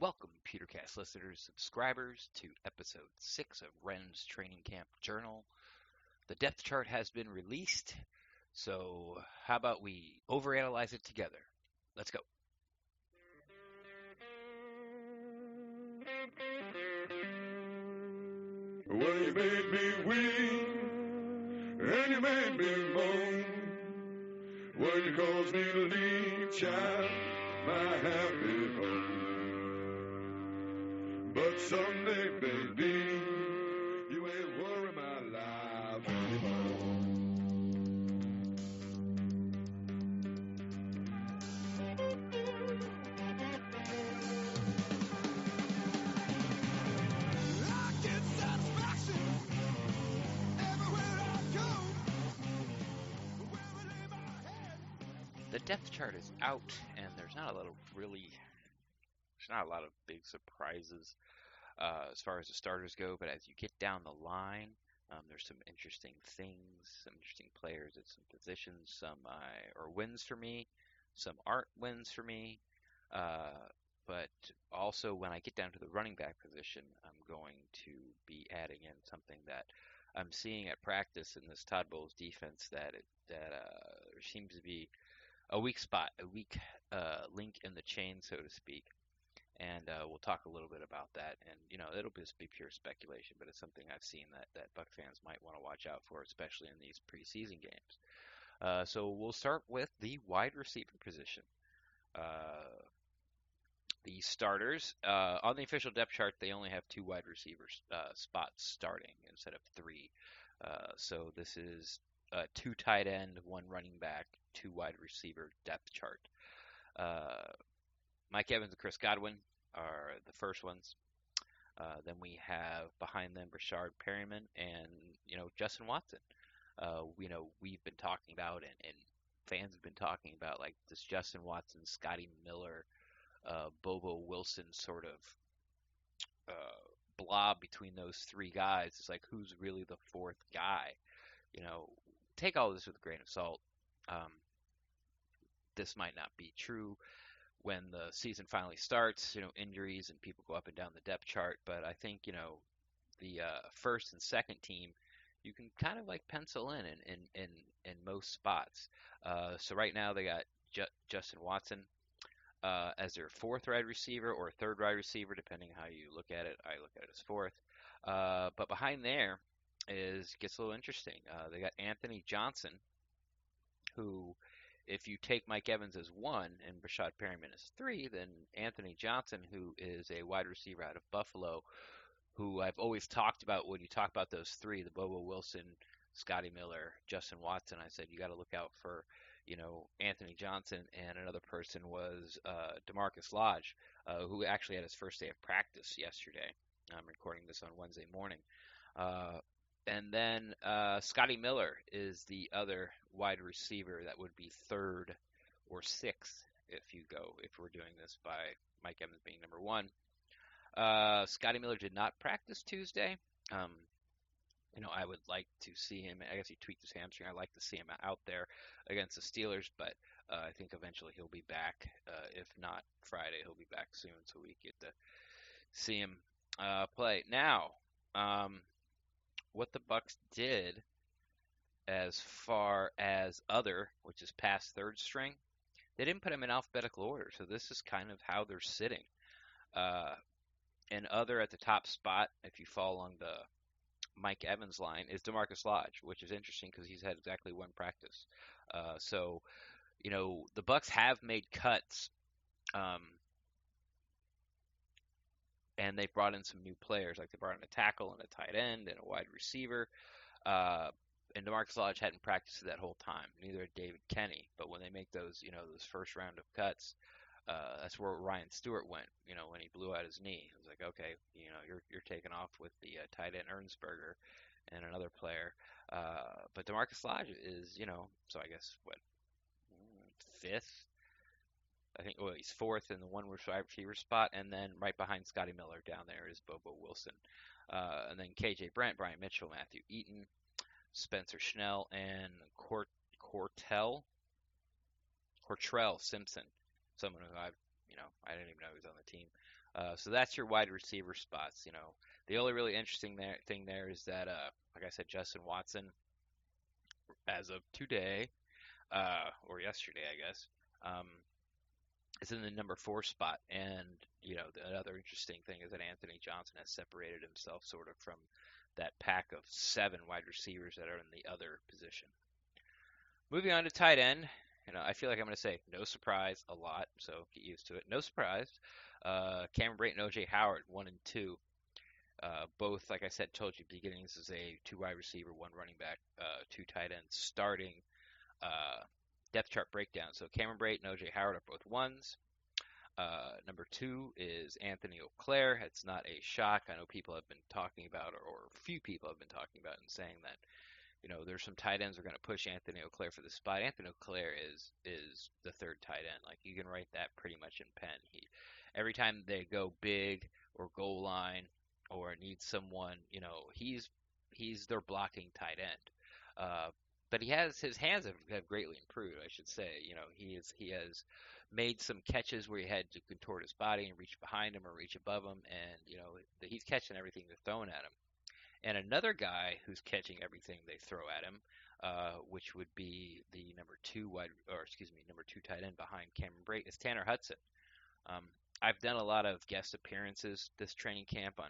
Welcome, PewterCast listeners, subscribers, to episode 6 of Rens Training Camp Journal. The depth chart has been released, so how about we overanalyze it together? Let's go. Well, you made me weep, and you made me moan. When you caused me to leave, child, my happy home. But someday, baby, you ain't worry my life anymore. I get satisfaction everywhere I go. Where I lay my head. The depth chart is out, and there's not a lot of big surprises as far as the starters go, but as you get down the line, there's some interesting things, some interesting players at some positions. Some are wins for me, some aren't wins for me. But also, when I get down to the running back position, I'm going to be adding in something that I'm seeing at practice in this Todd Bowles defense that there seems to be a weak spot, a weak link in the chain, so to speak. And we'll talk a little bit about that. And, it'll just be pure speculation, but it's something I've seen that Buck fans might want to watch out for, especially in these preseason games. So we'll start with the wide receiver position. The starters, on the official depth chart, they only have 2 wide receiver spots starting instead of 3. So this is 2 tight end, 1 running back, 2 wide receiver depth chart. Mike Evans and Chris Godwin are the first ones. Then we have behind them Rashard Perryman and Justin Watson. We've been talking about and fans have been talking about like this Justin Watson, Scotty Miller, Bobo Wilson sort of blob between those 3 guys. It's like who's really the 4th guy? Take all this with a grain of salt. This might not be true when the season finally starts, injuries and people go up and down the depth chart. But I think, the first and second team, you can kind of like pencil in most spots. So right now they got Justin Watson as their 4th wide receiver or 3rd wide receiver, depending how you look at it. I look at it as 4th. But behind there gets a little interesting. They got Anthony Johnson, who, if you take Mike Evans as 1 and Rashad Perryman as 3, then Anthony Johnson, who is a wide receiver out of Buffalo, who I've always talked about when you talk about those 3, the Bobo Wilson, Scotty Miller, Justin Watson, I said you got to look out for, Anthony Johnson, and another person was DeMarcus Lodge, who actually had his first day of practice yesterday. I'm recording this on Wednesday morning. And then Scotty Miller is the other wide receiver that would be 3rd or 6th if we're doing this by Mike Evans being number 1. Scotty Miller did not practice Tuesday. I would like to see him. I guess he tweaked his hamstring. I'd like to see him out there against the Steelers, but I think eventually he'll be back. If not Friday, he'll be back soon, so we get to see him play. Now, what the Bucs did as far as other, which is past 3rd string, they didn't put him in alphabetical order, so this is kind of how they're sitting. And other at the top spot, if you fall along the Mike Evans line, is DeMarcus Lodge, which is interesting because he's had exactly 1 practice. So the Bucs have made cuts, and they've brought in some new players, like they brought in a tackle and a tight end and a wide receiver. And DeMarcus Lodge hadn't practiced that whole time. Neither had David Kenny. But when they make those first round of cuts, that's where Ryan Stewart went. When he blew out his knee, it was like, okay, you're taking off with the tight end Ernsberger and another player. But DeMarcus Lodge is, so I guess 5th. I think he's 4th in the 1 wide receiver spot, and then right behind Scotty Miller down there is Bobo Wilson, and then KJ Brent, Brian Mitchell, Matthew Eaton, Spencer Schnell, and Cortrell Simpson, someone who I didn't even know he was on the team. So that's your wide receiver spots. The only really interesting thing there is that, like I said, Justin Watson, as of today, or yesterday, I guess, um, is in the number 4 spot. And the other interesting thing is that Anthony Johnson has separated himself sort of from that pack of 7 wide receivers that are in the other position. Moving on to tight end, I feel like I'm going to say no surprise a lot, so get used to it. No surprise. Cameron Brate and O.J. Howard, 1 and 2. Both, like I said, told you beginning, this is a 2 wide receiver, 1 running back, 2 tight ends starting depth chart breakdown. So Cameron Brate and O.J. Howard are both 1s. Number 2 is Anthony Auclair. It's not a shock. I know people have been talking about, or a few people have been talking about and saying that there's some tight ends who are going to push Anthony Auclair for the spot. Anthony Auclair is the 3rd tight end. Like, you can write that pretty much in pen. Every time they go big or goal line or need someone, he's their blocking tight end. But his hands have greatly improved, I should say. He has made some catches where he had to contort his body and reach behind him or reach above him, and he's catching everything they're throwing at him. And another guy who's catching everything they throw at him, which would be the number 2 tight end behind Cameron Brate, is Tanner Hudson. I've done a lot of guest appearances this training camp on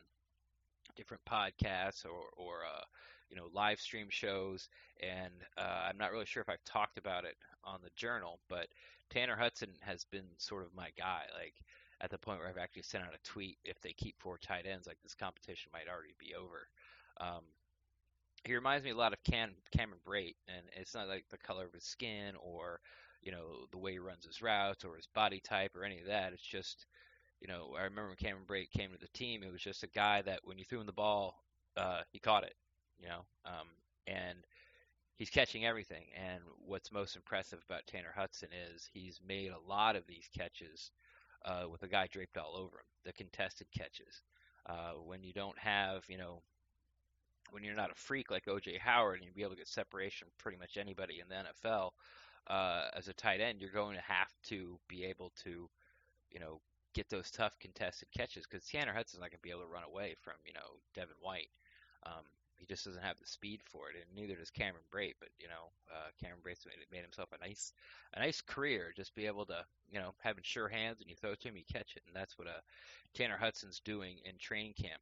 different podcasts or live stream shows, and I'm not really sure if I've talked about it on the journal, but Tanner Hudson has been sort of my guy. Like, at the point where I've actually sent out a tweet, if they keep 4 tight ends, like, this competition might already be over. He reminds me a lot of Cameron Brate, and it's not like the color of his skin or the way he runs his routes or his body type or any of that. It's just I remember when Cameron Brate came to the team, it was just a guy that when you threw him the ball, he caught it. And he's catching everything. And what's most impressive about Tanner Hudson is he's made a lot of these catches with a guy draped all over him, the contested catches. When you don't have, when you're not a freak like O.J. Howard and you'll be able to get separation from pretty much anybody in the NFL, as a tight end, you're going to have to be able to, get those tough contested catches, because Tanner Hudson's not going to be able to run away from, Devin White. He just doesn't have the speed for it, and neither does Cameron Brate. But Cameron Brate's made himself a nice career, just be able to, having sure hands, and you throw it to him, you catch it, and that's what Tanner Hudson's doing in training camp.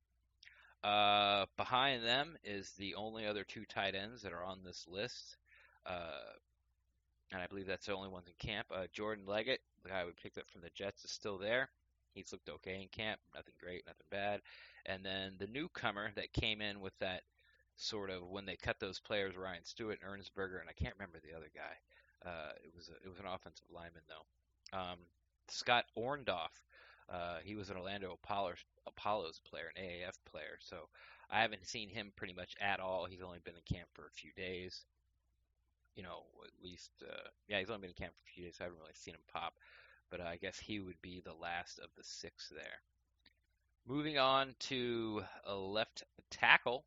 Behind them is the only other 2 tight ends that are on this list, and I believe that's the only ones in camp. Jordan Leggett, the guy we picked up from the Jets, is still there. He's looked okay in camp, nothing great, nothing bad. And then the newcomer that came in with that sort of, when they cut those players, Ryan Stewart and Ernsberger, and I can't remember the other guy. It was an offensive lineman though. Scott Orndorff. He was an Orlando Apollos player, an AAF player. So I haven't seen him pretty much at all. He's only been in camp for a few days. At least, he's only been in camp for a few days, so I haven't really seen him pop. But I guess he would be the last of the 6 there. Moving on to a left tackle.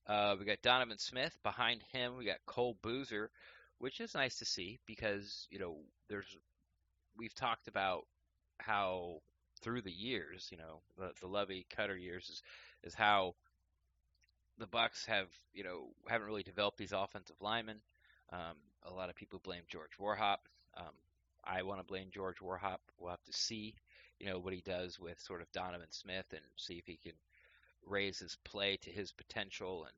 We got Donovan Smith. Behind him, we got Cole Boozer, which is nice to see because, we've talked about how through the years, the Lovey Cutter years is how the Bucs haven't really developed these offensive linemen. A lot of people blame George Warhop. I want to blame George Warhop. We'll have to see, what he does with sort of Donovan Smith and see if he can raise his play to his potential and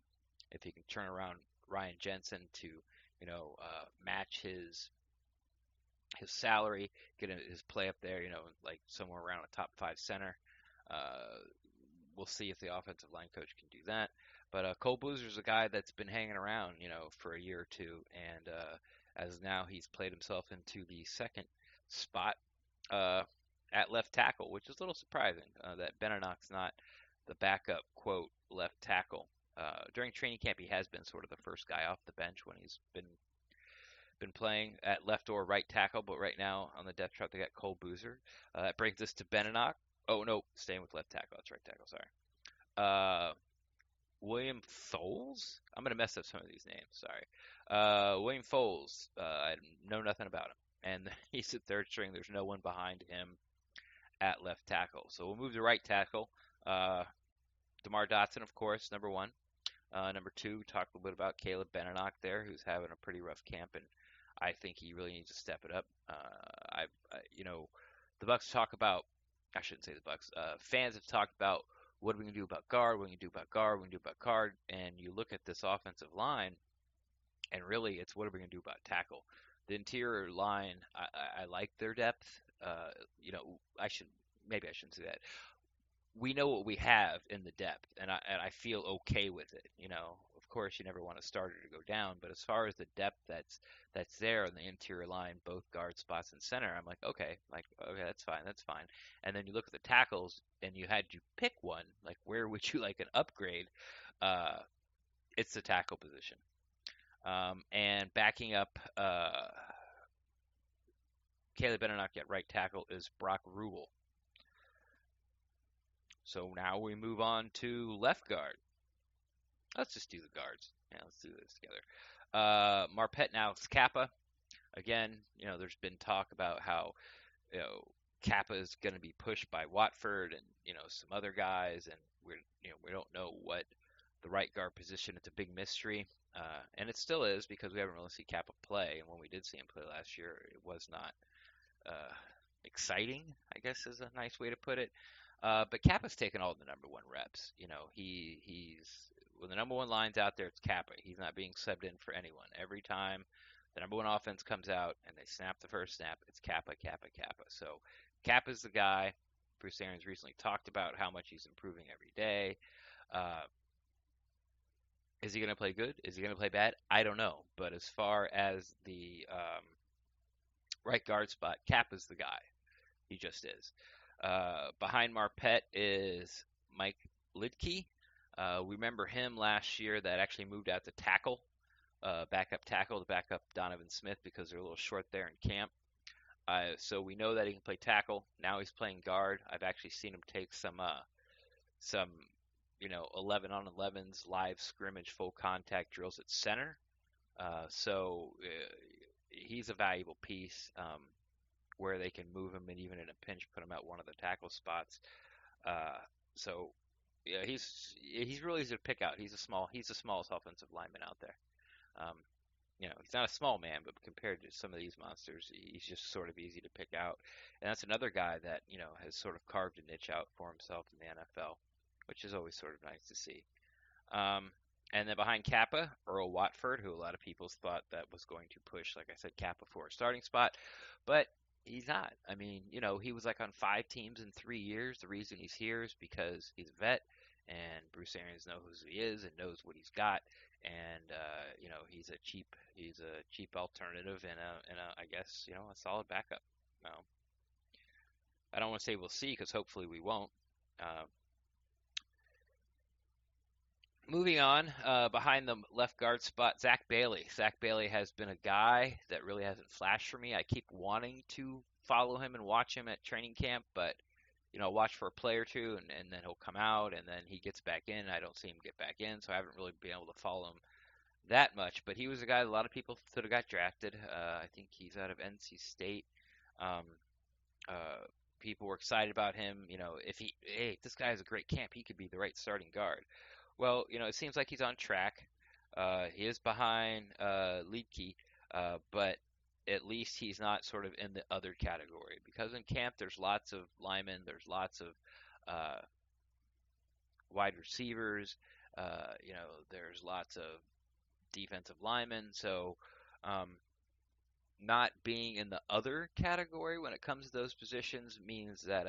if he can turn around Ryan Jensen to, match his salary, get his play up there, like somewhere around a top 5 center. We'll see if the offensive line coach can do that. But Cole Boozer's a guy that's been hanging around, for a year or two, and as now he's played himself into the 2nd spot at left tackle, which is a little surprising that Benenach's not the backup, quote, left tackle. During training camp, he has been sort of the first guy off the bench when he's been playing at left or right tackle, but right now on the depth chart they got Cole Boozer. That brings us to Benenach. Oh no, staying with left tackle. That's right tackle. Sorry. William Foles. I'm gonna mess up some of these names. Sorry. William Foles. I know nothing about him, and he's at 3rd string. There's no one behind him at left tackle. So we'll move to right tackle. Uh, DeMar Dotson, of course, number one. Number two, we talked a little bit about Caleb Benenoch there, who's having a pretty rough camp, and I think he really needs to step it up. The Bucs talk about. I shouldn't say the Bucs. Fans have talked about what are we gonna do about guard, what are we gonna do about guard, what are we gonna do about guard, and you look at this offensive line, and really it's what are we gonna do about tackle. The interior line, I like their depth. I should maybe I shouldn't say that. We know what we have in the depth, and I feel okay with it. Of course, you never want a starter to go down, but as far as the depth that's there in the interior line, both guard spots and center, I'm like okay, that's fine. And then you look at the tackles, and you had to pick one. Like, where would you like an upgrade? Uh, it's the tackle position. And backing up Caleb Benenoch at right tackle is Brock Rubel. So now we move on to left guard. Let's just do the guards. Yeah, let's do this together. Marpet now it's Kappa. Again, there's been talk about how, Kappa is going to be pushed by Watford and, some other guys, and we don't know what the right guard position. It's a big mystery. And it still is because we haven't really seen Kappa play. And when we did see him play last year, it was not exciting, I guess is a nice way to put it. But Kappa's taken all the number one reps. He's when the number one line's out there, it's Kappa. He's not being subbed in for anyone. Every time the number one offense comes out and they snap the first snap, it's Kappa, Kappa, Kappa. So Kappa's the guy. Bruce Arians recently talked about how much he's improving every day. Is he going to play good? Is he going to play bad? I don't know. But as far as the right guard spot, Kappa's the guy. He just is. Behind Marpet is Mike Lidke. We remember him last year that actually moved out to tackle, backup tackle to back up Donovan Smith because they're a little short there in camp. So we know that he can play tackle. Now he's playing guard. I've actually seen him take some 11 on 11s, live scrimmage, full contact drills at center. So he's a valuable piece. Where they can move him and even in a pinch put him at one of the tackle spots. So yeah, he's really easy to pick out. He's the smallest offensive lineman out there. He's not a small man, but compared to some of these monsters, he's just sort of easy to pick out. And that's another guy that has sort of carved a niche out for himself in the NFL, which is always sort of nice to see. And then behind Kappa, Earl Watford, who a lot of people thought that was going to push, like I said, Kappa for a starting spot, but he's not. I mean, he was like on 5 teams in 3 years. The reason he's here is because he's a vet, and Bruce Arians knows who he is and knows what he's got, and he's a cheap alternative and a I guess a solid backup. I don't want to say we'll see because hopefully we won't. Moving on, behind the left guard spot, Zach Bailey. Zach Bailey has been a guy that really hasn't flashed for me. I keep wanting to follow him and watch him at training camp, but I'll watch for a play or two, and then he'll come out, and then he gets back in. I don't see him get back in, so I haven't really been able to follow him that much. But he was a guy a lot of people thought have got drafted. I think he's out of NC State. People were excited about him. If this guy has a great camp, he could be the right starting guard. Well, it seems like he's on track. He is behind Liedtke, but at least he's not sort of in the other category. Because in camp, there's lots of linemen, there's lots of wide receivers, there's lots of defensive linemen. So not being in the other category when it comes to those positions means that,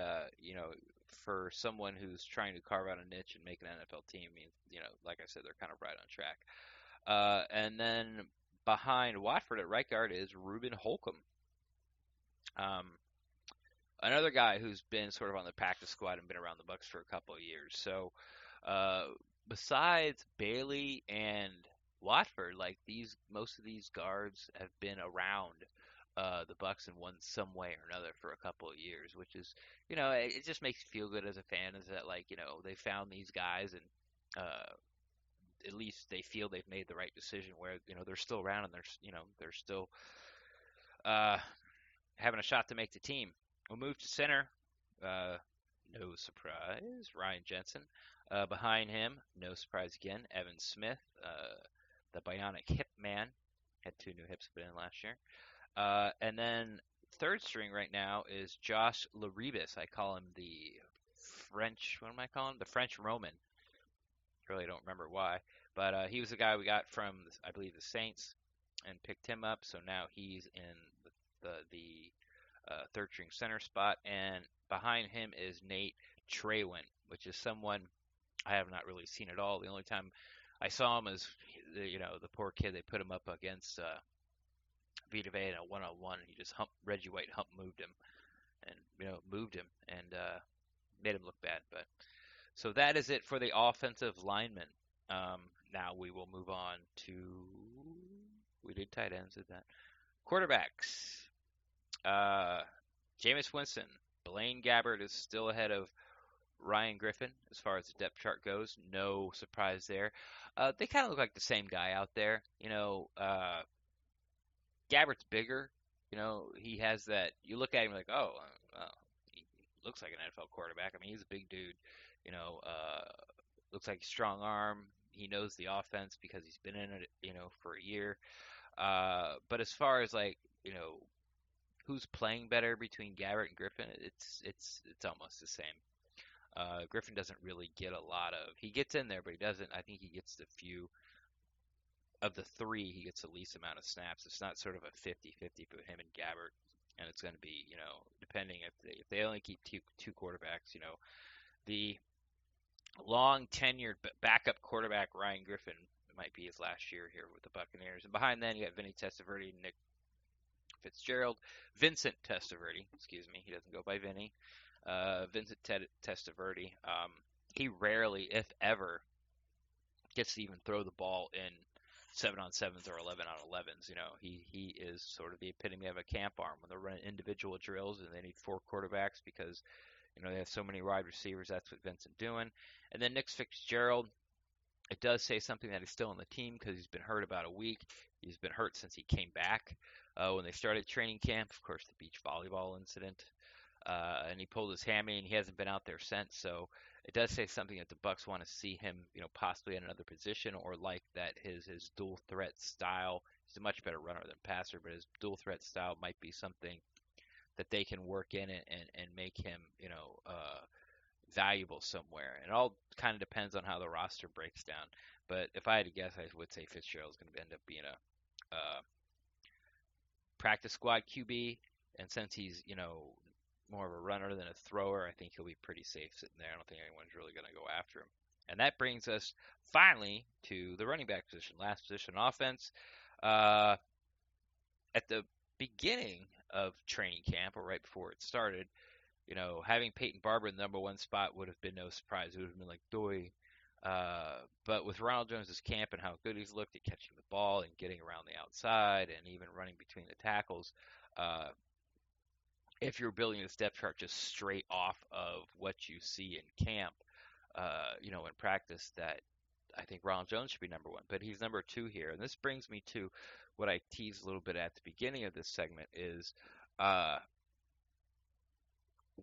for someone who's trying to carve out a niche and make an NFL team means, like I said, they're kind of right on track. And then behind Watford at right guard is Reuben Holcomb. Another guy who's been sort of on the practice squad and been around the Bucs for a couple of years. So besides Bailey and Watford, most of these guards have been around the Bucs in some way or another for a couple of years, which is, it just makes you feel good as a fan. Is that they found these guys and at least they feel they've made the right decision where they're still around and they're still having a shot to make the team. We'll move to center. Uh, no surprise, Ryan Jensen. Behind him, no surprise again, Evan Smith, the bionic hip man. Had two new hips put in last year. And then third string right now is Josh Laribis. I call him the French. What am I calling him? The French Roman. Really don't remember why, but he was the guy we got from I believe the Saints and picked him up. So now he's in the third string center spot, and behind him is Nate Traywin, which is someone I have not really seen at all. The only time I saw him is the poor kid. They put him up against Vita Vea in a one-on-one, and he just Reggie White moved him and moved him and made him look bad. But so that is it for the offensive linemen. Now we will move on to we did tight ends, did that? Quarterbacks. Jameis Winston, Blaine Gabbert is still ahead of Ryan Griffin as far as the depth chart goes. No surprise there. They kind of look like the same guy out there. Gabbert's bigger. He has that. You look at him like, oh, well, he looks like an NFL quarterback. I mean, he's a big dude. Looks like a strong arm. He knows the offense because he's been in it, for a year. But as far as who's playing better between Gabbert and Griffin, it's almost the same. Griffin doesn't really get a lot of. He gets in there, but he doesn't. I think he gets the few of the three. He gets the least amount of snaps. It's not sort of a 50-50 for him and Gabbert, and it's going to be depending if they only keep two quarterbacks. The long tenured backup quarterback Ryan Griffin might be his last year here with the Buccaneers, and behind then you got Vinny Testaverde, Nick Vincent Testaverde, excuse me. He doesn't go by Vinny. Vincent Testaverde. He rarely, if ever, gets to even throw the ball in 7-on-7s or 11-on-11s. He is sort of the epitome of a camp arm when they're running individual drills and they need four quarterbacks because they have so many wide receivers. That's what Vincent doing. And then Nick Fitzgerald. It does say something that he's still on the team because he's been hurt about a week. He's been hurt since he came back when they started training camp. Of course, the beach volleyball incident, and he pulled his hammy, and he hasn't been out there since. So it does say something that the Bucs want to see him, possibly in another position, or like that his dual threat style. He's a much better runner than passer, but his dual threat style might be something that they can work in and make him, valuable somewhere. And it all kind of depends on how the roster breaks down. But if I had to guess, I would say Fitzgerald's going to end up being a practice squad QB. And since he's, more of a runner than a thrower, I think he'll be pretty safe sitting there. I don't think anyone's really going to go after him. And that brings us finally to the running back position, last position on offense. At the beginning of training camp, or right before it started, having Peyton Barber in the number one spot would have been no surprise. It would have been like, doy. But with Ronald Jones's camp and how good he's looked at catching the ball and getting around the outside and even running between the tackles, if you're building this depth chart just straight off of what you see in camp, in practice, that I think Ronald Jones should be number one. But he's number two here. And this brings me to what I teased a little bit at the beginning of this segment is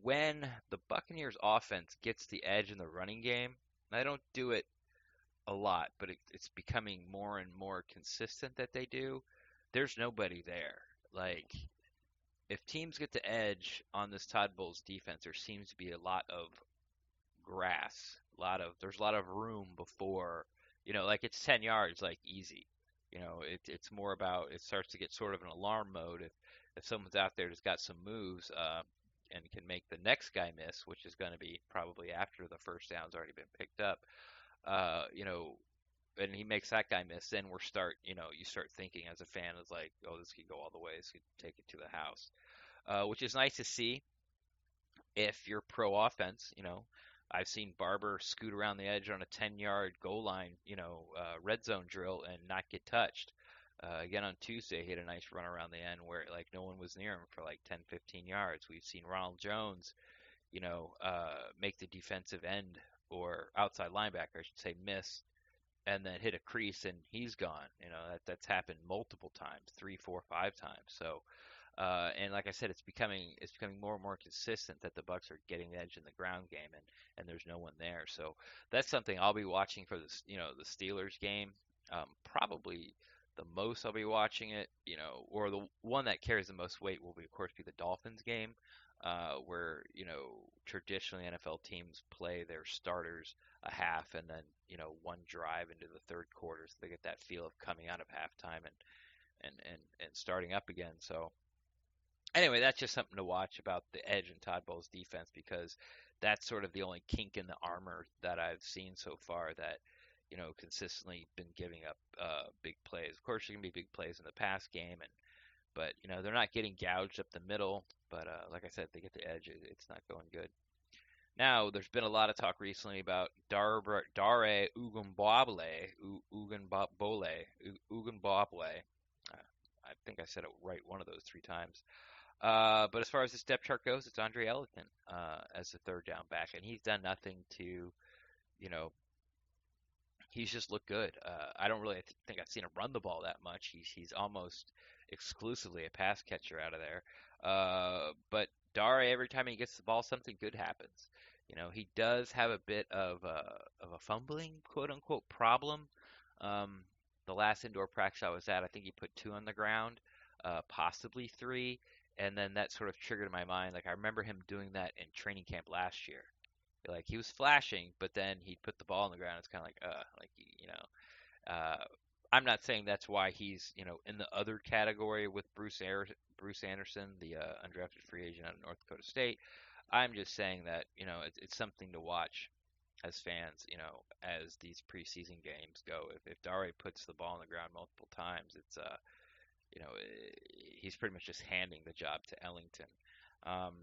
when the Buccaneers offense gets the edge in the running game, and I don't do it a lot, but it's becoming more and more consistent that they do, there's nobody there. Like, if teams get the edge on this Todd Bowles defense, there seems to be a lot of grass, there's a lot of room before, like it's 10 yards, like easy. It's more about, it starts to get sort of an alarm mode if someone's out there that's got some moves, and can make the next guy miss, which is going to be probably after the first down's already been picked up, and he makes that guy miss, then you start thinking as a fan, it's like, oh, this could go all the way, this could take it to the house, which is nice to see if you're pro offense. I've seen Barber scoot around the edge on a 10-yard goal line, red zone drill and not get touched. Again, on Tuesday, he had a nice run around the end where no one was near him for 10, 15 yards. We've seen Ronald Jones, make the defensive end or outside linebacker, I should say, miss and then hit a crease and he's gone. That's happened multiple times, 3, 4, 5 times. So And like I said, it's becoming more and more consistent that the Bucs are getting the edge in the ground game, and there's no one there. So that's something I'll be watching for this, the Steelers game. Probably the most I'll be watching it, or the one that carries the most weight will be, of course, be the Dolphins game, where traditionally NFL teams play their starters a half and then one drive into the third quarter, so they get that feel of coming out of halftime and starting up again. So anyway, that's just something to watch about the edge in Todd Bowles' defense, because that's sort of the only kink in the armor that I've seen so far that consistently been giving up big plays. Of course, there can be big plays in the pass game, but they're not getting gouged up the middle. But like I said, if they get the edge, it's not going good. Now, there's been a lot of talk recently about Dare Ugunbowale. I think I said it right one of those three times. But as far as this depth chart goes, it's Andre Ellington as the third down back, and he's done nothing to, you know, he's just looked good. I don't really think I've seen him run the ball that much. He's almost exclusively a pass catcher out of there. But Dare, every time he gets the ball, something good happens. He does have a bit of a fumbling quote unquote problem. Um, the last indoor practice I was at, I think he put two on the ground, possibly three, and then that sort of triggered in my mind. Like I remember him doing that in training camp last year. Like he was flashing, but then he'd put the ball on the ground. It's kind of uh, I'm not saying that's why he's in the other category with Bruce Anderson, the undrafted free agent out of North Dakota State. I'm just saying that it's something to watch as fans, as these preseason games go. If Dare puts the ball on the ground multiple times, it's you know, he's pretty much just handing the job to Ellington. Um,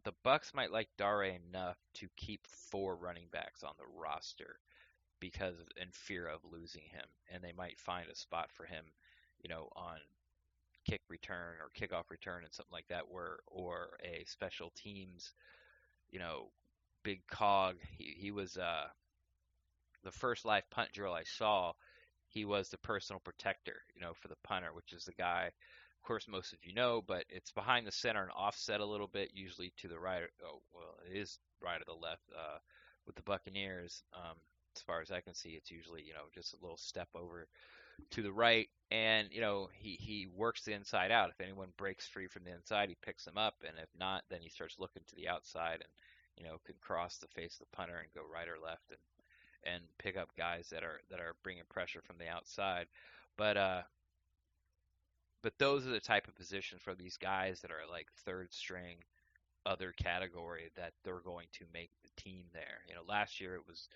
the Bucs might like Dare enough to keep four running backs on the roster because in fear of losing him, and they might find a spot for him, on kick return or kickoff return and something like that, or a special teams, you know, big cog. He was the first live punt drill I saw. He was the personal protector, for the punter, which is the guy. Of course, most of you know, but it's behind the center and offset a little bit, usually to the right. Oh, well, it is right or the left. With the Buccaneers, as far as I can see, it's usually just a little step over to the right, and he works the inside out. If anyone breaks free from the inside, he picks them up, and if not, then he starts looking to the outside and can cross the face of the punter and go right or left and pick up guys that are bringing pressure from the outside. But those are the type of positions for these guys that are like third string, other category, that they're going to make the team there. Last year it was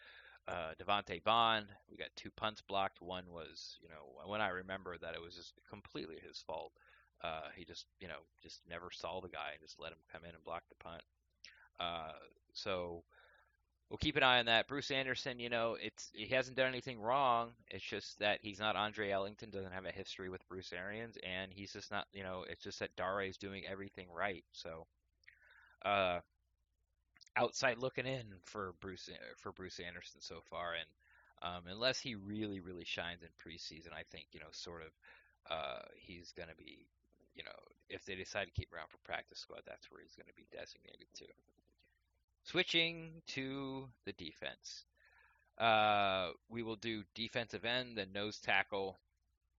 Devontae Bond. We got two punts blocked. One was, when I remember that it was just completely his fault. He just never saw the guy and just let him come in and block the punt. So we'll keep an eye on that. Bruce Anderson, he hasn't done anything wrong. It's just that he's not Andre Ellington, doesn't have a history with Bruce Arians, and he's just not, it's just that Dare is doing everything right. So, outside looking in for Bruce Anderson so far, and unless he really really shines in preseason, I think sort of he's going to be, if they decide to keep him around for practice squad, that's where he's going to be designated to. Switching to the defense, we will do defensive end, then nose tackle,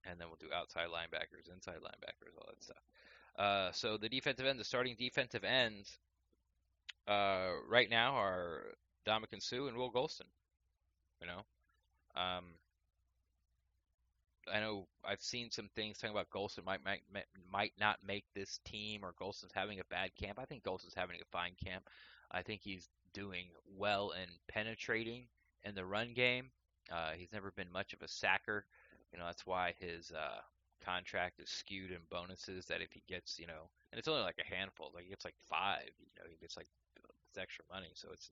and then we'll do outside linebackers, inside linebackers, all that stuff. So the defensive end, the starting defensive ends right now are Ndamukong Suh and Will Golston. Um, I know I've seen some things talking about Golston might not make this team, or Golston's having a bad camp. I think Golston's having a fine camp. I think he's doing well in penetrating in the run game. He's never been much of a sacker. That's why his contract is skewed in bonuses. That if he gets, and it's only like a handful. Like he gets like 5. He gets like this extra money, so it's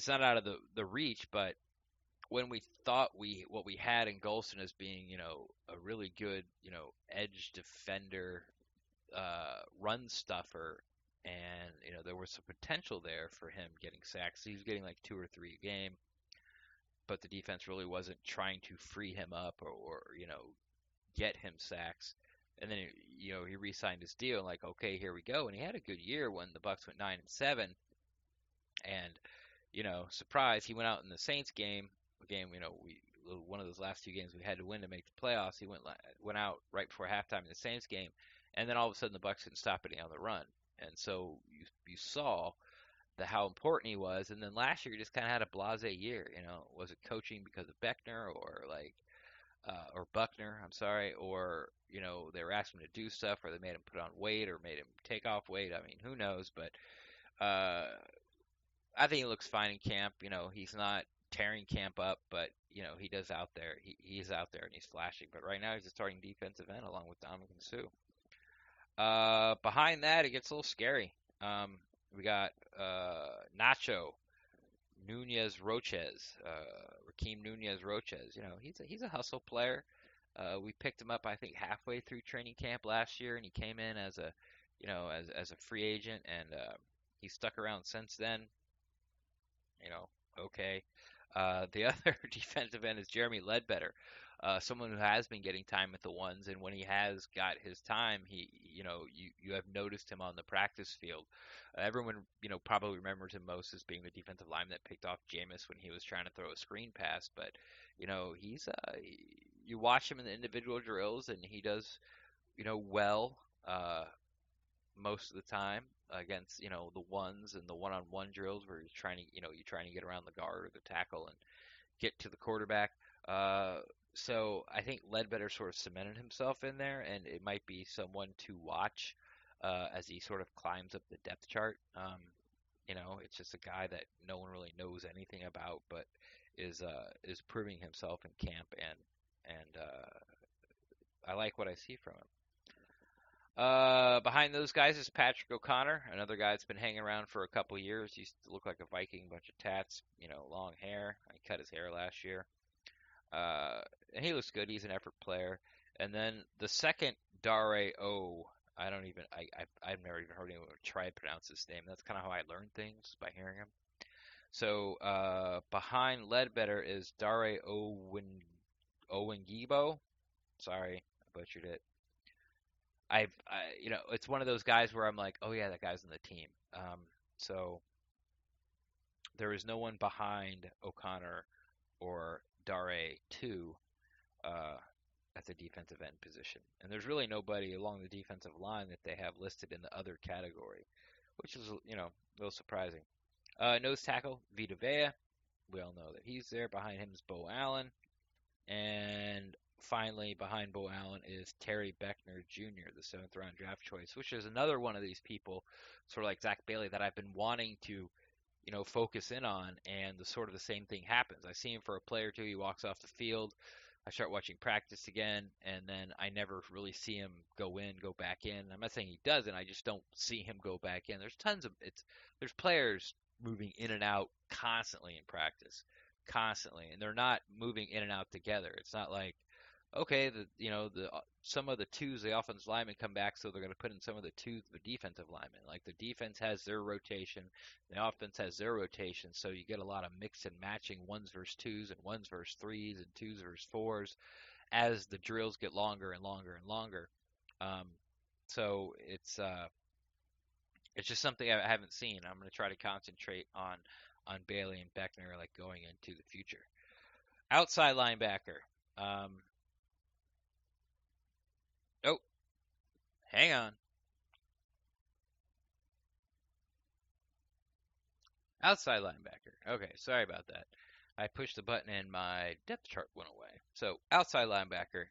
not out of the reach. But when we thought what we had in Golston as being, a really good, edge defender, run stuffer, and there was some potential there for him getting sacks. He was getting like 2 or 3 a game, but the defense really wasn't trying to free him up or get him sacks. and then he re-signed his deal. Like, okay, here we go. And he had a good year when the Bucs went 9-7, and surprise, he went out in the Saints game. We one of those last two games we had to win to make the playoffs. He went out right before halftime in the Saints game, and then all of a sudden the Bucs didn't stop any on the run, and so you saw how important he was. And then last year he just kind of had a blasé year. Was it coaching because of Beckner or Buckner? I'm sorry, or they were asking him to do stuff, or they made him put on weight, or made him take off weight. I mean, who knows? But uh, I think he looks fine in camp. He's not tearing camp up, but he does out there. He's out there and he's flashing. But right now he's a starting defensive end along with Dominican Sue. Behind that, it gets a little scary. We got Nacho Nunez Roches, Raheem Nunez Roches. He's a hustle player. We picked him up, I think, halfway through training camp last year, and he came in as a as a free agent, and he's stuck around since then. Okay. The other defensive end is Jeremy Ledbetter, someone who has been getting time at the ones, and when he has got his time, you have noticed him on the practice field. Everyone, probably remembers him most as being the defensive lineman that picked off Jameis when he was trying to throw a screen pass. But he's you watch him in the individual drills, and he does well most of the time against the ones and the one-on-one drills where you're trying to get around the guard or the tackle and get to the quarterback. So I think Ledbetter sort of cemented himself in there, and it might be someone to watch as he sort of climbs up the depth chart. It's just a guy that no one really knows anything about, but is proving himself in camp, and I like what I see from him. Behind those guys is Patrick O'Connor, another guy that's been hanging around for a couple years. He used to look like a Viking, bunch of tats, long hair. He cut his hair last year. And he looks good. He's an effort player. And then the second Dare O, I've never even heard anyone try to pronounce his name. That's kind of how I learn things, by hearing him. So behind Ledbetter is Dare Owengibo. Sorry, I butchered it. It's one of those guys where I'm like, oh yeah, that guy's on the team. So there is no one behind O'Connor or Dare 2 at the defensive end position. And there's really nobody along the defensive line that they have listed in the other category, which is, a little surprising. Nose tackle, Vita Vea. We all know that he's there. Behind him is Bo Allen. And finally, behind Bo Allen is Terry Beckner Jr., the 7th round draft choice, which is another one of these people, sort of like Zach Bailey, that I've been wanting to, focus in on, and the same thing happens. I see him for a play or two, he walks off the field, I start watching practice again, and then I never really see him go back in. I'm not saying he doesn't, I just don't see him go back in. There's players moving in and out constantly in practice, constantly, and they're not moving in and out together. It's not like, okay, some of the twos, the offensive linemen come back, so they're going to put in some of the twos, the defensive linemen. Like the defense has their rotation, the offense has their rotation, so you get a lot of mix and matching ones versus twos and ones versus threes and twos versus fours as the drills get longer and longer and longer. So it's just something I haven't seen. I'm going to try to concentrate on Bailey and Beckner, like, going into the future. Outside linebacker. Oh, hang on. Outside linebacker. Okay, sorry about that. I pushed the button and my depth chart went away. So, outside linebacker.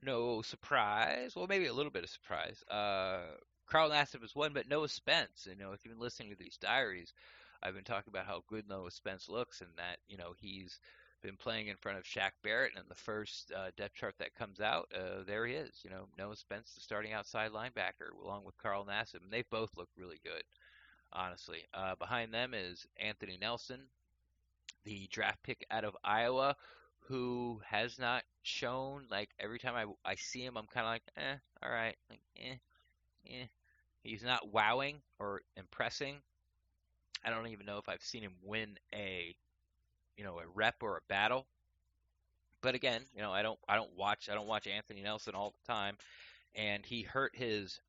No surprise. Well, maybe a little bit of surprise. Carl Nassib is one, but Noah Spence. If you've been listening to these diaries, I've been talking about how good Noah Spence looks, and that, he's been playing in front of Shaq Barrett, and the first depth chart that comes out, there he is. Noah Spence, the starting outside linebacker, along with Carl Nassib, and they both look really good, honestly. Behind them is Anthony Nelson, the draft pick out of Iowa, who has not shown, like, every time I see him, I'm kind of like, all right, like, eh. He's not wowing or impressing. I don't even know if I've seen him win a rep or a battle. But again, I don't watch Anthony Nelson all the time, and he hurt his,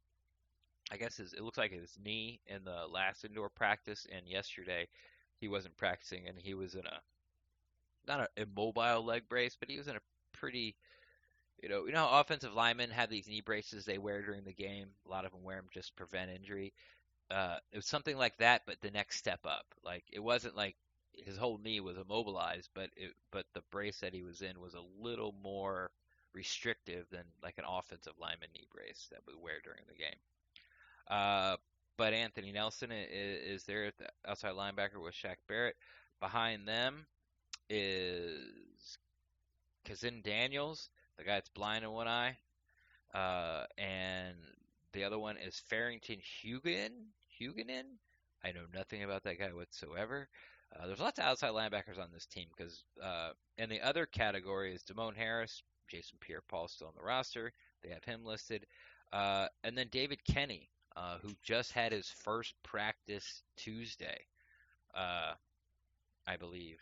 I guess it looks like his knee in the last indoor practice, and yesterday he wasn't practicing, and he was in a not an immobile leg brace, but he was in a pretty, you know how offensive linemen have these knee braces they wear during the game. A lot of them wear them just to prevent injury. It was something like that, but the next step up. Like it wasn't like his whole knee was immobilized, but the brace that he was in was a little more restrictive than like an offensive lineman knee brace that we wear during the game. Uh, but Anthony Nelson is there at the outside linebacker with Shaq Barrett. Behind them is Kazin Daniels, the guy that's blind in one eye, and the other one is Farrington Huguenin. I know nothing about that guy whatsoever. There's lots of outside linebackers on this team because in the other category is Damone Harris, Jason Pierre-Paul still on the roster. They have him listed. And then David Kenny, who just had his first practice Tuesday, I believe.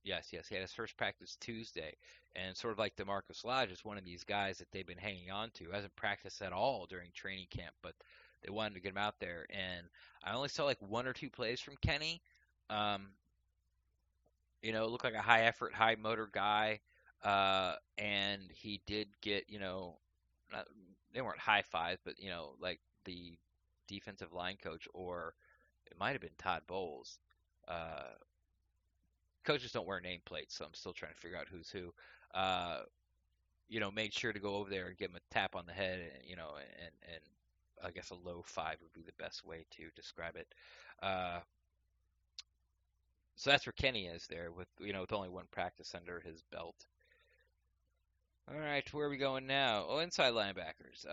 Yes, he had his first practice Tuesday, and sort of like DeMarcus Lodge is one of these guys that they've been hanging on to. Hasn't practiced at all during training camp, but they wanted to get him out there. And I only saw like one or two plays from Kenny. Um, looked like a high effort, high motor guy, and he did get, not, they weren't high fives, but like the defensive line coach, or it might have been Todd Bowles. Coaches don't wear nameplates, so I'm still trying to figure out who's who. Uh, made sure to go over there and give him a tap on the head, and I guess a low five would be the best way to describe it. Uh, so that's where Kenny is there with only one practice under his belt. All right, where are we going now? Oh, inside linebackers.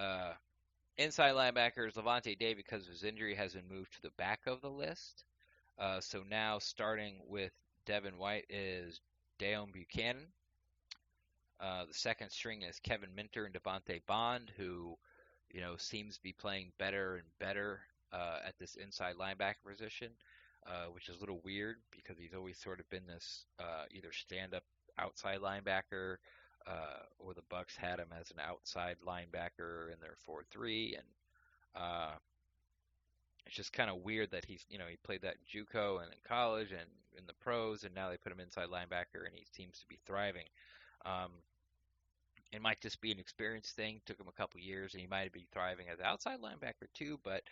Levante David, because of his injury, has been moved to the back of the list. So now starting with Devin White is Dayon Buchanan. The second string is Kevin Minter and Devontae Bond, who, seems to be playing better and better at this inside linebacker position, which is a little weird because he's always sort of been this either stand-up outside linebacker, or the Bucs had him as an outside linebacker in their 4-3, and it's just kind of weird that he played that in JUCO and in college and in the pros, and now they put him inside linebacker, and he seems to be thriving. Um, it might just be an experience thing. Took him a couple years, and he might be thriving as an outside linebacker too. But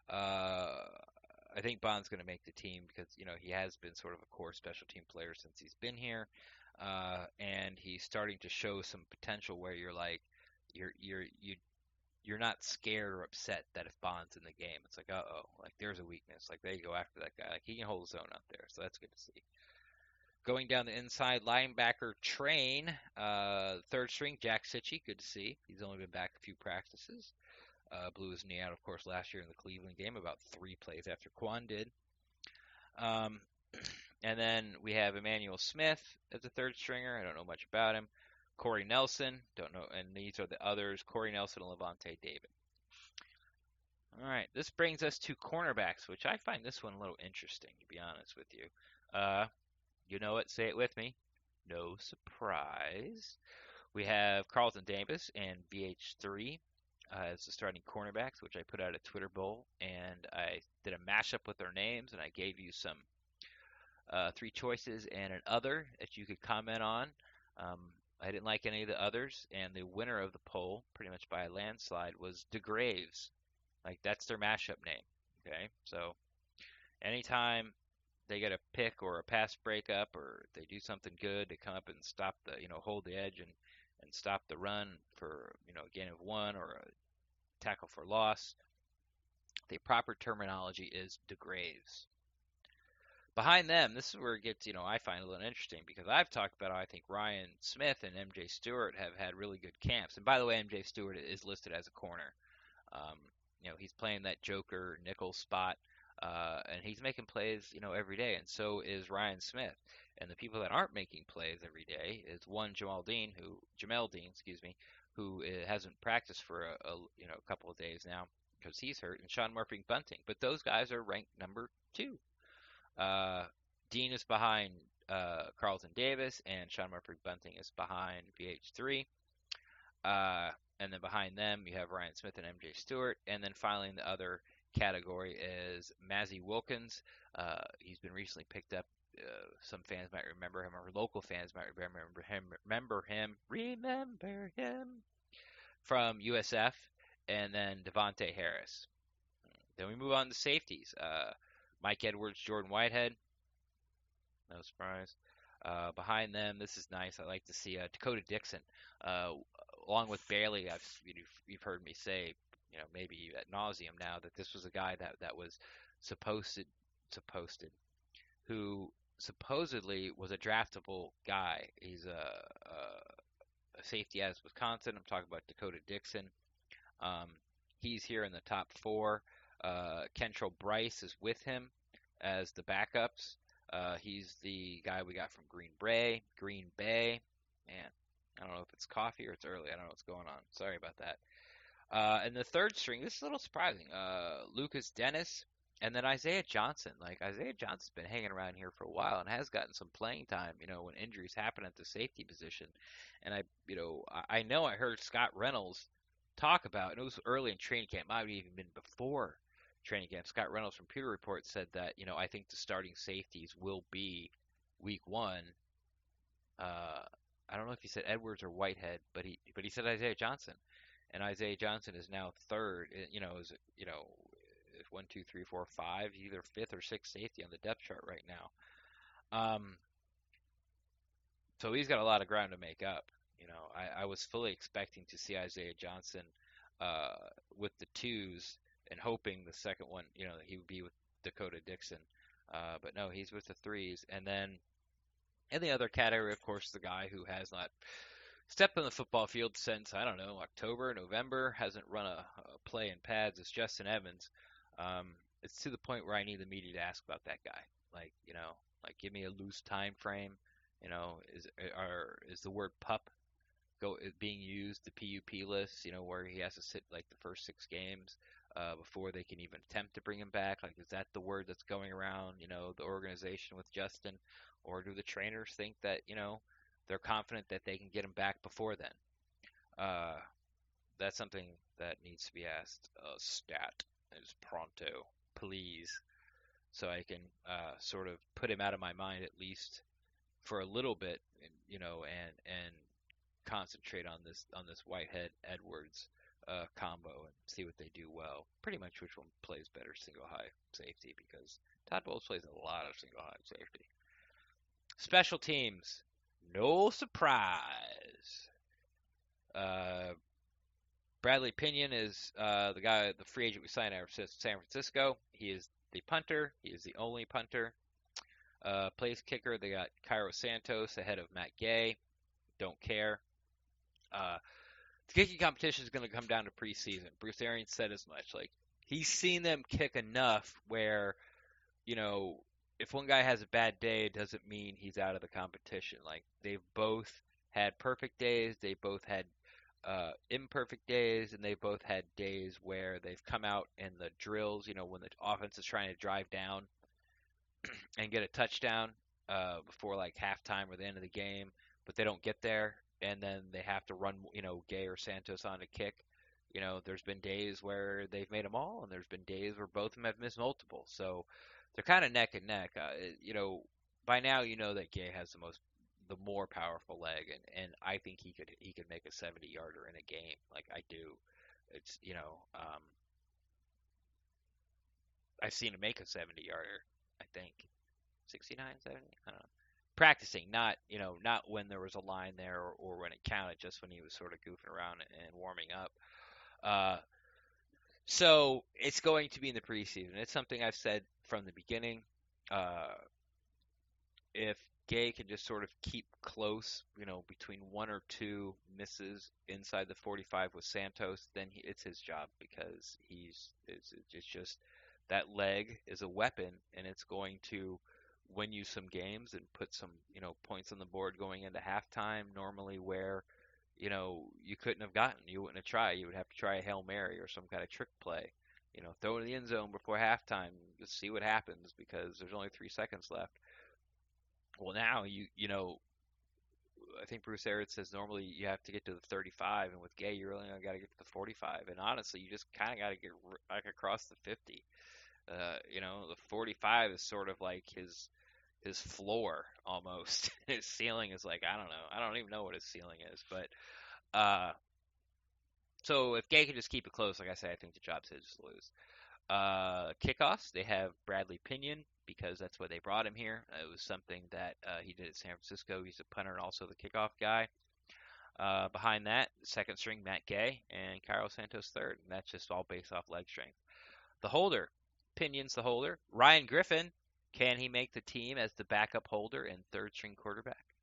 I think Bond's going to make the team because he has been sort of a core special team player since he's been here, and he's starting to show some potential where you're like you're not scared or upset that if Bond's in the game, it's like, like there's a weakness. Like they go after that guy. Like he can hold his own out there, so that's good to see. Going down the inside linebacker train, third string, Jack Sitchie, good to see. He's only been back a few practices. Blew his knee out, of course, last year in the Cleveland game, about 3 plays after Quan did. And then we have Emmanuel Smith as a third stringer. I don't know much about him. Corey Nelson, don't know, and these are the others, Corey Nelson and Levante David. All right, this brings us to cornerbacks, which I find this one a little interesting, to be honest with you. You know it, say it with me. No surprise. We have Carlton Davis and BH3 as the starting cornerbacks, which I put out a Twitter poll, and I did a mashup with their names, and I gave you some 3 choices and an other that you could comment on. I didn't like any of the others, and the winner of the poll, pretty much by a landslide, was DeGraves. Like, that's their mashup name, okay? So, anytime they get a pick or a pass breakup or they do something good, they come up and stop hold the edge and stop the run for, a gain of 1 or a tackle for loss. The proper terminology is DeGraves. Behind them, this is where it gets, I find a little interesting because I've talked about how I think Ryan Smith and MJ Stewart have had really good camps. And by the way, MJ Stewart is listed as a corner. He's playing that Joker nickel spot, and he's making plays, every day. And so is Ryan Smith. And the people that aren't making plays every day is one Jamel Dean, who hasn't practiced for a couple of days now because he's hurt, and Sean Murphy Bunting. But those guys are ranked number 2. Dean is behind Carlton Davis, and Sean Murphy Bunting is behind VH3. And then behind them, you have Ryan Smith and MJ Stewart. And then finally, in the other category is Mazzy Wilkins. He's been recently picked up. Some fans might remember him, or local fans might remember him. Remember him from USF. And then Devontae Harris. Then we move on to safeties. Mike Edwards, Jordan Whitehead. No surprise. Behind them, this is nice. I like to see Dakota Dixon, uh, along with Bailey. You've heard me say, maybe ad nauseum now, that this was a guy that was supposed who supposedly was a draftable guy. He's a safety out of Wisconsin. I'm talking about Dakota Dixon. Um, he's here in the top four. Kentrell Bryce is with him as the backups. He's the guy we got from Green Bay. Man, I don't know if it's coffee or it's early. I don't know what's going on. Sorry about that. And the third string, this is a little surprising. Lucas Dennis, and then Isaiah Johnson. Like, Isaiah Johnson's been hanging around here for a while and has gotten some playing time, when injuries happen at the safety position. And I know I heard Scott Reynolds talk about, and it was early in training camp, might have even been before training camp. Scott Reynolds from Pewter Report said that, I think the starting safeties will be week one. I don't know if he said Edwards or Whitehead, but he said Isaiah Johnson, and Isaiah Johnson is now third. Is one, two, three, four, five, either fifth or sixth safety on the depth chart right now. So he's got a lot of ground to make up. I was fully expecting to see Isaiah Johnson with the twos and hoping the second one, that he would be with Dakota Dixon. But no, he's with the threes. And then in the other category, of course, the guy who has not stepped on the football field since, I don't know, October, November, hasn't run a play in pads, is Justin Evans. It's to the point where I need the media to ask about that guy. Like, give me a loose time frame. Is the word pup being used, the PUP list, where he has to sit like the first 6 games before they can even attempt to bring him back? Like, is that the word that's going around, the organization with Justin? Or do the trainers think that, they're confident that they can get him back before then? That's something that needs to be asked. Stat is pronto, please, so I can sort of put him out of my mind at least for a little bit, and concentrate on this Whitehead Edwards combo and see what they do well. Pretty much which one plays better single high safety, because Todd Bowles plays a lot of single high safety. Special teams, no surprise. Bradley Pinion is the free agent we signed out of San Francisco. He is the punter. He is the only punter. Place kicker, they got Cairo Santos ahead of Matt Gay. Don't care. The kicking competition is going to come down to preseason. Bruce Arians said as much. Like, he's seen them kick enough where, if one guy has a bad day, it doesn't mean he's out of the competition. Like, they've both had perfect days. They both had imperfect days, and they both had days where they've come out in the drills, when the offense is trying to drive down and get a touchdown before like halftime or the end of the game, but they don't get there, and then they have to run, Gay or Santos on a kick. There's been days where they've made them all, and there's been days where both of them have missed multiple. So they're kind of neck and neck. By now that Gay has the more powerful leg, and I think he could make a 70-yarder in a game. Like, I do. It's I've seen him make a 70-yarder. I think 69, 70. I don't know. Practicing, not when there was a line there, or when it counted, just when he was sort of goofing around and warming up. So it's going to be in the preseason. It's something I've said from the beginning. If Gay can just sort of keep close, between one or two misses inside the 45 with Santos, then it's his job, because it's just that leg is a weapon, and it's going to win you some games and put some points on the board going into halftime. Normally, where you couldn't have gotten, you wouldn't have tried. You would have to try a Hail Mary or some kind of trick play. Throw it in the end zone before halftime, just see what happens, because there's only 3 seconds left. Well, now I think Bruce Arians says normally you have to get to the 35, and with Gay, you really got to get to the 45. And honestly, you just kind of got to get back across the 50. The 45 is sort of like his floor almost. His ceiling is like I don't know. I don't even know what his ceiling is, but uh, so if Gay can just keep it close, like I say, I think the job's his to lose. Kickoffs, they have Bradley Pinion because that's why they brought him here. It was something that he did at San Francisco. He's a punter and also the kickoff guy. Behind that, second string Matt Gay and Cairo Santos third. And that's just all based off leg strength. The holder, Pinion's the holder. Ryan Griffin, can he make the team as the backup holder and third string quarterback?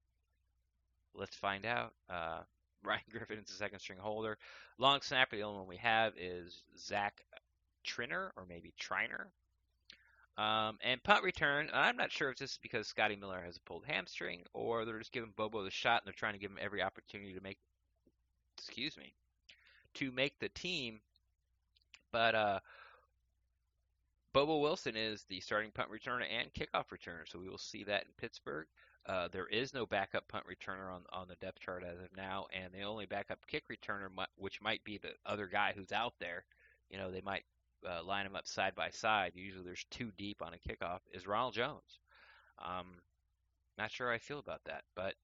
Let's find out. Ryan Griffin is the second string holder. Long snapper, the only one we have is Zach Triner or maybe Triner. And punt return, I'm not sure if this is because Scotty Miller has a pulled hamstring or they're just giving Bobo the shot and they're trying to give him every opportunity to make the team. But Bobo Wilson is the starting punt returner and kickoff returner, so we will see that in Pittsburgh. There is no backup punt returner on the depth chart as of now, and the only backup kick returner, which might be the other guy who's out there, they might line them up side by side. Usually there's two deep on a kickoff, is Ronald Jones. Not sure how I feel about that, but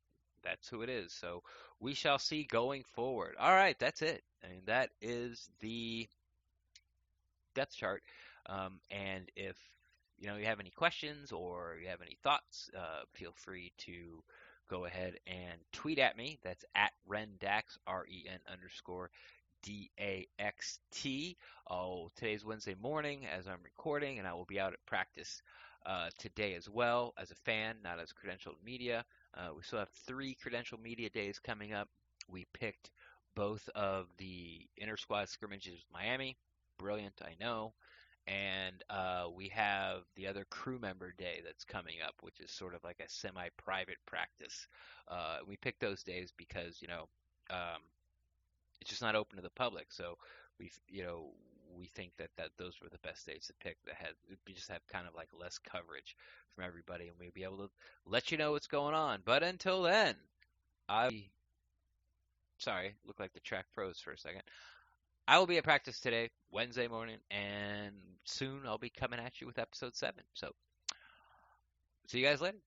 that's who it is. So we shall see going forward. All right, that's it. I mean, that is the depth chart. And if you have any questions or you have any thoughts, feel free to go ahead and tweet at me. That's at Rendax, REN_DAXT. Oh, today's Wednesday morning as I'm recording, and I will be out at practice today as well as a fan, not as credentialed media. We still have 3 credentialed media days coming up. We picked both of the inter-squad scrimmages with Miami. Brilliant, I know. And we have the other crew member day that's coming up, which is sort of like a semi-private practice. We picked those days because, it's just not open to the public. So we think that those were the best days to pick. We just have kind of like less coverage from everybody, and we'll be able to let you know what's going on. But until then, sorry, looked like the track froze for a second. I will be at practice today, Wednesday morning, and soon I'll be coming at you with episode 7. So, see you guys later.